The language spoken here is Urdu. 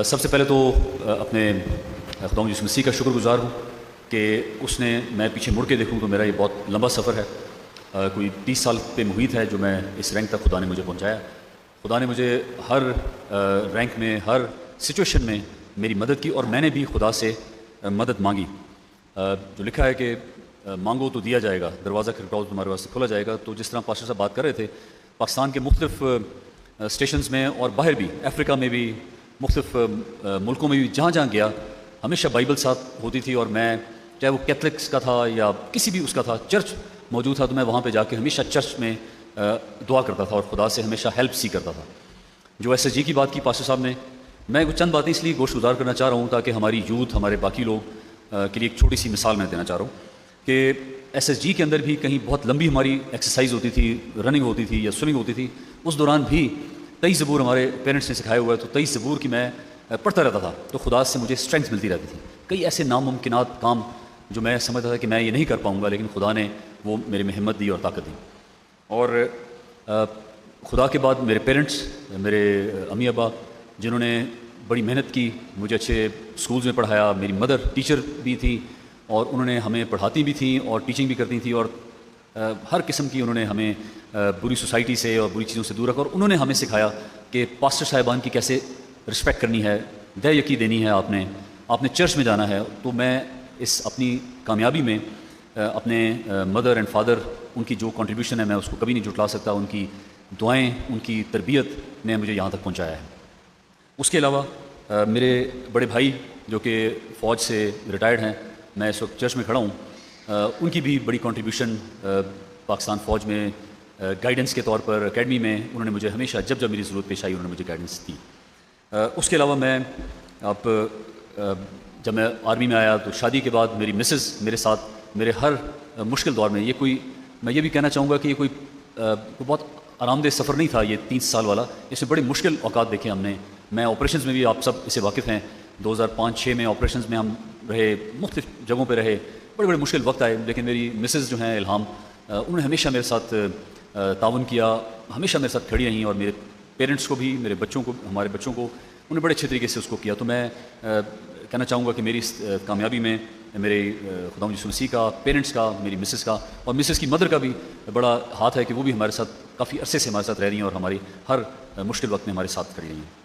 سب سے پہلے تو اپنے خدا یسوع مسیح کا شکر گزار ہوں کہ اس نے، میں پیچھے مڑ کے دیکھوں تو میرا یہ بہت لمبا سفر ہے، کوئی 30 سال پہ محیط ہے جو میں اس رینک تک خدا نے مجھے پہنچایا۔ خدا نے مجھے ہر رینک میں، ہر سچویشن میں میری مدد کی، اور میں نے بھی خدا سے مدد مانگی۔ جو لکھا ہے کہ مانگو تو دیا جائے گا، دروازہ کھٹکھٹاؤ تو تمہارے واسطے کھولا جائے گا۔ تو جس طرح پاسٹر صاحب بات کر رہے تھے، پاکستان کے مختلف اسٹیشنز میں اور باہر بھی، افریقہ میں بھی، مختلف ملکوں میں بھی جہاں جہاں گیا، ہمیشہ بائبل ساتھ ہوتی تھی، اور میں چاہے وہ کیتھلکس کا تھا یا کسی بھی اس کا تھا، چرچ موجود تھا تو میں وہاں پہ جا کے ہمیشہ چرچ میں دعا کرتا تھا اور خدا سے ہمیشہ ہیلپ سی کرتا تھا۔ جو ایس ایس جی کی بات کی پاسٹر صاحب نے، میں وہ چند باتیں اس لیے گوشت گزار کرنا چاہ رہا ہوں تاکہ ہماری یوتھ، ہمارے باقی لوگ کے لیے ایک چھوٹی سی مثال میں دینا چاہ رہا ہوں کہ ایس ایس جی کے اندر بھی کہیں بہت لمبی ہماری ایکسرسائز ہوتی تھی، رننگ ہوتی تھی یا سوئمنگ ہوتی تھی، اس دوران بھی 23 زبور ہمارے پیرنٹس نے سکھائے ہوا ہے، تو 23 زبور کی میں پڑھتا رہتا تھا، تو خدا سے مجھے اسٹرینگتھ ملتی رہتی تھی۔ کئی ایسے ناممکنات کام جو میں سمجھتا تھا کہ میں یہ نہیں کر پاؤں گا، لیکن خدا نے وہ میرے میں ہمت دی اور طاقت دی۔ اور خدا کے بعد میرے پیرنٹس، میرے امی ابا، جنہوں نے بڑی محنت کی، مجھے اچھے اسکولز میں پڑھایا، میری مدر ٹیچر بھی تھی اور انہوں نے ہمیں پڑھاتی بھی تھیں اور ٹیچنگ بھی کرتی تھیں، اور ہر قسم کی انہوں نے ہمیں بری سوسائٹی سے اور بری چیزوں سے دور رکھا، اور انہوں نے ہمیں سکھایا کہ پاسٹر صاحبان کی کیسے رسپیکٹ کرنی ہے، دے یقی دینی ہے، آپ نے چرچ میں جانا ہے۔ تو میں اس اپنی کامیابی میں اپنے مدر اینڈ فادر، ان کی جو کنٹریبیوشن ہے میں اس کو کبھی نہیں جھٹلا سکتا۔ ان کی دعائیں، ان کی تربیت نے مجھے یہاں تک پہنچایا ہے۔ اس کے علاوہ میرے بڑے بھائی جو کہ فوج سے ریٹائرڈ ہیں، میں اس وقت چرچ میں کھڑا ہوں، ان کی بھی بڑی کنٹریبیوشن پاکستان فوج میں گائیڈنس کے طور پر اکیڈمی میں انہوں نے مجھے ہمیشہ جب میری ضرورت پیش آئی انہوں نے مجھے گائیڈنس دی۔ اس کے علاوہ میں جب میں آرمی میں آیا تو شادی کے بعد میری مسز میرے ساتھ میرے ہر مشکل دور میں، میں یہ بھی کہنا چاہوں گا کہ یہ کوئی بہت آرام دہ سفر نہیں تھا یہ 30 سال والا، اس میں بڑے مشکل اوقات دیکھے ہم نے۔ میں آپریشنز میں بھی، آپ سب اس سے واقف ہیں، 2005-6 میں آپریشنز میں ہم رہے، مختلف جگہوں پہ رہے، بڑے مشکل وقت آئے، لیکن میری مسز جو ہیں الہام، انہوں نے ہمیشہ میرے ساتھ تعاون کیا، ہمیشہ میرے ساتھ کھڑی رہیں، اور میرے پیرنٹس کو بھی، میرے بچوں کو، ہمارے بچوں کو انہوں نے بڑے اچھے طریقے سے اس کو کیا۔ تو میں کہنا چاہوں گا کہ میری اس کامیابی میں میرے خدا یسوع مسیح کا، پیرنٹس کا، میری مسز کا اور مسز کی مدر کا بھی بڑا ہاتھ ہے کہ وہ بھی ہمارے ساتھ کافی عرصے سے ہمارے ساتھ رہ رہی ہیں اور ہماری ہر مشکل وقت میں ہمارے ساتھ کھڑی رہی ہیں۔